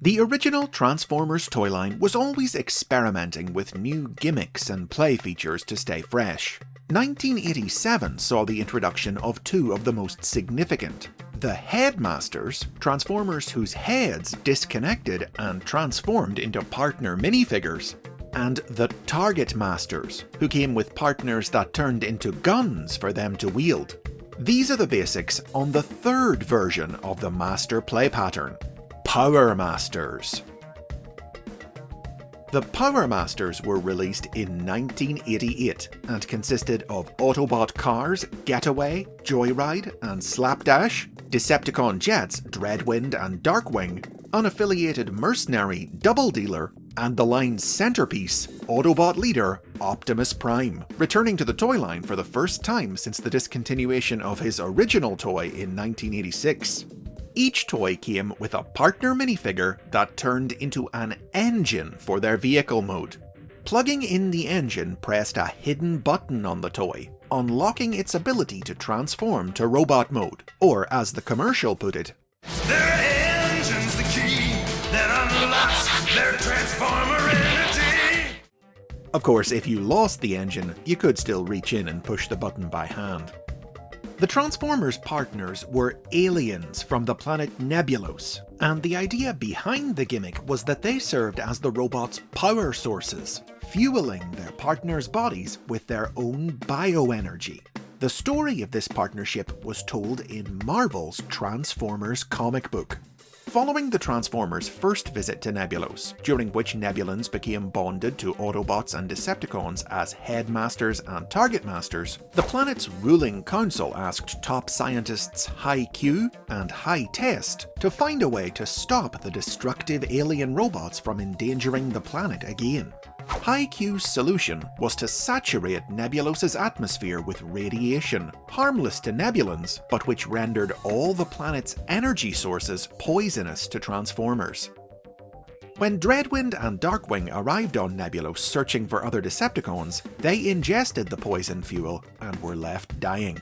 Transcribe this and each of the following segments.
The original Transformers toy line was always experimenting with new gimmicks and play features to stay fresh. 1987 saw the introduction of two of the most significant. The Headmasters, Transformers whose heads disconnected and transformed into partner minifigures, and the Targetmasters, who came with partners that turned into guns for them to wield. These are the basics on the third version of the master play pattern, POWERMASTERS. The POWERMASTERS were released in 1988 and consisted of Autobot cars Getaway, Joyride and Slapdash, Decepticon jets Dreadwind and Darkwing, unaffiliated mercenary Double Dealer, and the line's centerpiece, Autobot leader Optimus Prime, returning to the toy line for the first time since the discontinuation of his original toy in 1986. Each toy came with a partner minifigure that turned into an engine for their vehicle mode. Plugging in the engine pressed a hidden button on the toy, unlocking its ability to transform to robot mode, or as the commercial put it, "Their engine's the key that unlocks their transformer energy." Of course, if you lost the engine, you could still reach in and push the button by hand. The Transformers partners were aliens from the planet Nebulos, and the idea behind the gimmick was that they served as the robots' power sources, fueling their partners' bodies with their own bioenergy. The story of this partnership was told in Marvel's Transformers comic book. Following the Transformers' first visit to Nebulos, during which Nebulans became bonded to Autobots and Decepticons as Headmasters and Targetmasters, the planet's ruling council asked top scientists High Q and High Test to find a way to stop the destructive alien robots from endangering the planet again. High Q's solution was to saturate Nebulos's atmosphere with radiation, harmless to Nebulans, but which rendered all the planet's energy sources poisonous to Transformers. When Dreadwind and Darkwing arrived on Nebulos searching for other Decepticons, they ingested the poison fuel and were left dying.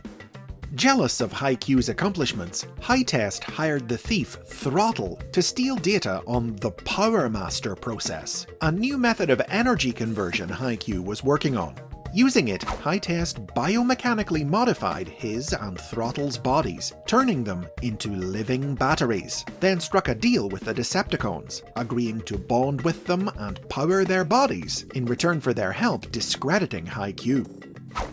Jealous of High Q's accomplishments, High Test hired the thief Throttle to steal data on the PowerMaster process, a new method of energy conversion High Q was working on. Using it, High Test biomechanically modified his and Throttle's bodies, turning them into living batteries, then struck a deal with the Decepticons, agreeing to bond with them and power their bodies in return for their help discrediting High Q.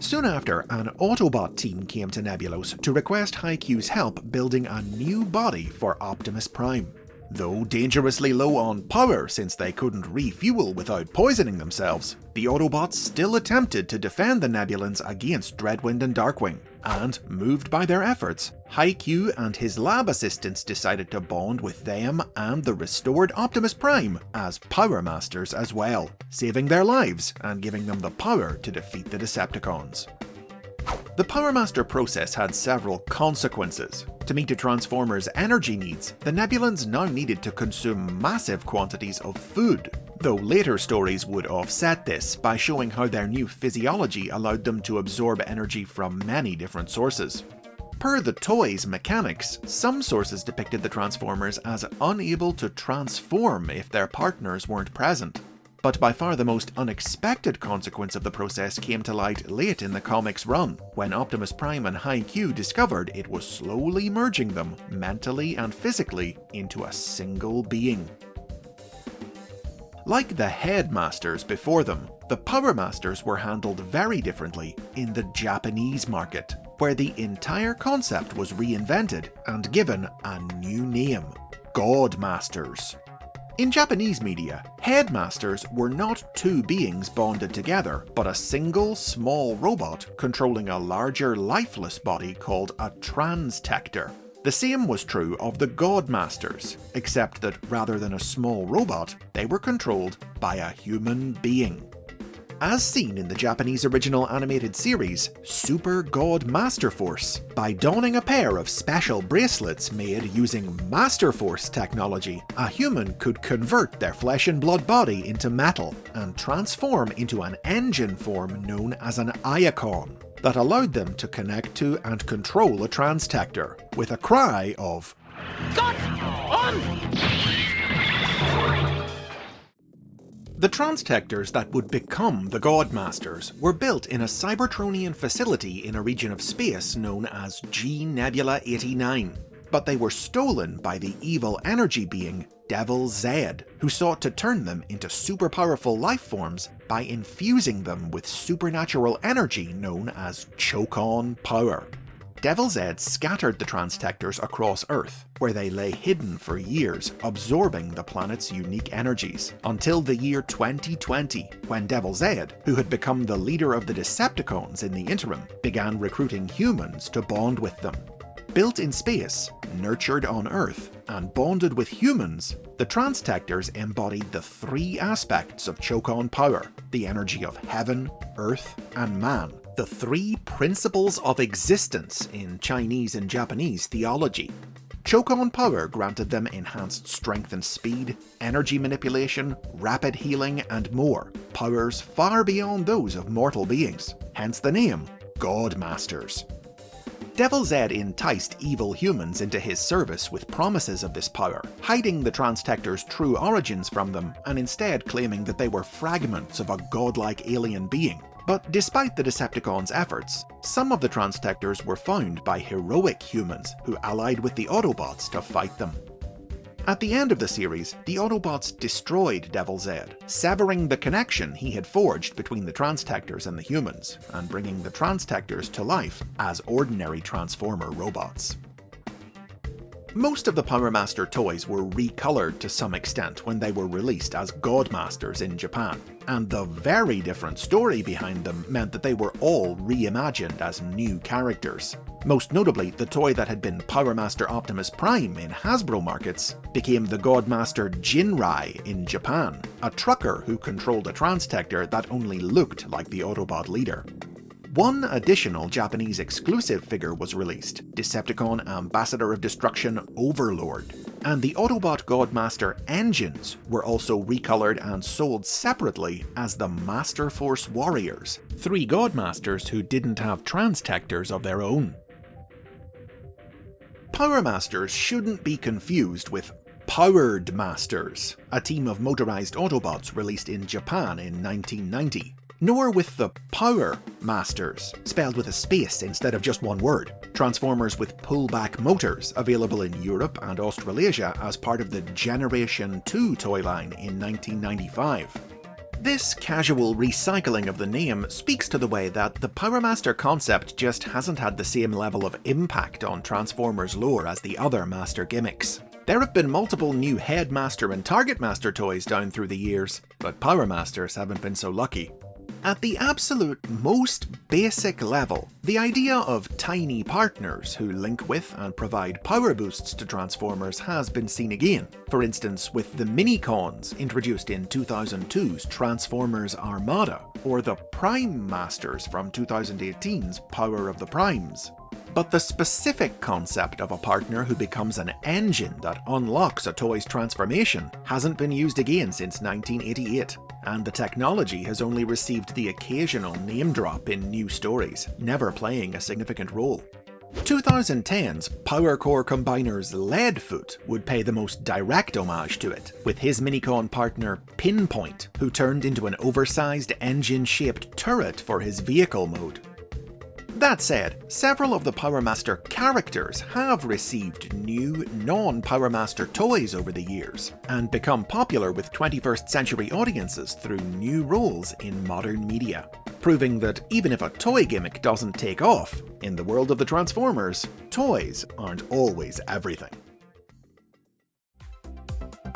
Soon after, an Autobot team came to Nebulos to request High Q's help building a new body for Optimus Prime. Though dangerously low on power since they couldn't refuel without poisoning themselves, the Autobots still attempted to defend the Nebulans against Dreadwind and Darkwing, and, moved by their efforts, High Q and his lab assistants decided to bond with them and the restored Optimus Prime as PowerMasters as well, saving their lives and giving them the power to defeat the Decepticons. The PowerMaster process had several consequences. To meet the Transformers' energy needs, the Nebulans now needed to consume massive quantities of food, though later stories would offset this by showing how their new physiology allowed them to absorb energy from many different sources. Per the toy's mechanics, some sources depicted the Transformers as unable to transform if their partners weren't present. But by far the most unexpected consequence of the process came to light late in the comic's run, when Optimus Prime and High Q discovered it was slowly merging them, mentally and physically, into a single being. Like the Headmasters before them, the PowerMasters were handled very differently in the Japanese market, where the entire concept was reinvented and given a new name, Godmasters. In Japanese media, Headmasters were not two beings bonded together, but a single small robot controlling a larger lifeless body called a transtector. The same was true of the Godmasters, except that rather than a small robot, they were controlled by a human being. As seen in the Japanese original animated series, Super Godmaster Force, by donning a pair of special bracelets made using Master Force technology, a human could convert their flesh and blood body into metal and transform into an engine form known as an Iacon that allowed them to connect to and control a transtector, with a cry of "Got on!" The transtectors that would become the Godmasters were built in a Cybertronian facility in a region of space known as G Nebula 89, but they were stolen by the evil energy being Devil Zed, who sought to turn them into super powerful life forms by infusing them with supernatural energy known as choke-on power. Devil Zed scattered the transtectors across Earth, where they lay hidden for years, absorbing the planet's unique energies, until the year 2020, when Devil Zed, who had become the leader of the Decepticons in the interim, began recruiting humans to bond with them. Built in space, nurtured on Earth, and bonded with humans, the transtectors embodied the three aspects of choke-on power: the energy of heaven, earth, and man. The three principles of existence in Chinese and Japanese theology. Choke-on power granted them enhanced strength and speed, energy manipulation, rapid healing, and more, powers far beyond those of mortal beings, hence the name Godmasters. Devil Zed enticed evil humans into his service with promises of this power, hiding the transtectors' true origins from them and instead claiming that they were fragments of a godlike alien being. But despite the Decepticons' efforts, some of the transtectors were found by heroic humans who allied with the Autobots to fight them. At the end of the series, the Autobots destroyed Devil Zed, severing the connection he had forged between the transtectors and the humans, and bringing the transtectors to life as ordinary Transformer robots. Most of the PowerMaster toys were recolored to some extent when they were released as Godmasters in Japan, and the very different story behind them meant that they were all reimagined as new characters. Most notably, the toy that had been PowerMaster Optimus Prime in Hasbro markets became the Godmaster Jinrai in Japan, a trucker who controlled a transtector that only looked like the Autobot leader. One additional Japanese exclusive figure was released, Decepticon Ambassador of Destruction Overlord, and the Autobot Godmaster engines were also recolored and sold separately as the Master Force Warriors, three Godmasters who didn't have transtectors of their own. PowerMasters shouldn't be confused with Powered Masters, a team of motorized Autobots released in Japan in 1990. Nor with the POWERMASTERS, spelled with a space instead of just one word, Transformers with pullback motors available in Europe and Australasia as part of the Generation 2 toy line in 1995. This casual recycling of the name speaks to the way that the PowerMaster concept just hasn't had the same level of impact on Transformers lore as the other Master gimmicks. There have been multiple new Headmaster and Targetmaster toys down through the years, but PowerMasters haven't been so lucky. At the absolute most basic level, the idea of tiny partners who link with and provide power boosts to Transformers has been seen again, for instance with the Minicons introduced in 2002's Transformers Armada, or the Prime Masters from 2018's Power of the Primes. But the specific concept of a partner who becomes an engine that unlocks a toy's transformation hasn't been used again since 1988, and the technology has only received the occasional name drop in new stories, never playing a significant role. 2010's Power Core Combiner's Leadfoot would pay the most direct homage to it, with his Minicon partner Pinpoint, who turned into an oversized engine-shaped turret for his vehicle mode. That said, several of the PowerMaster characters have received new, non-PowerMaster toys over the years, and become popular with 21st century audiences through new roles in modern media, proving that even if a toy gimmick doesn't take off, in the world of the Transformers, toys aren't always everything.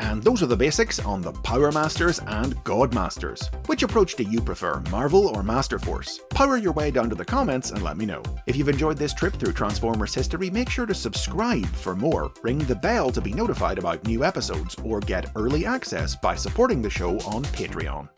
And those are the basics on the PowerMasters and Godmasters. Which approach do you prefer, Marvel or Masterforce? Power your way down to the comments and let me know. If you've enjoyed this trip through Transformers history, make sure to subscribe for more, ring the bell to be notified about new episodes, or get early access by supporting the show on Patreon.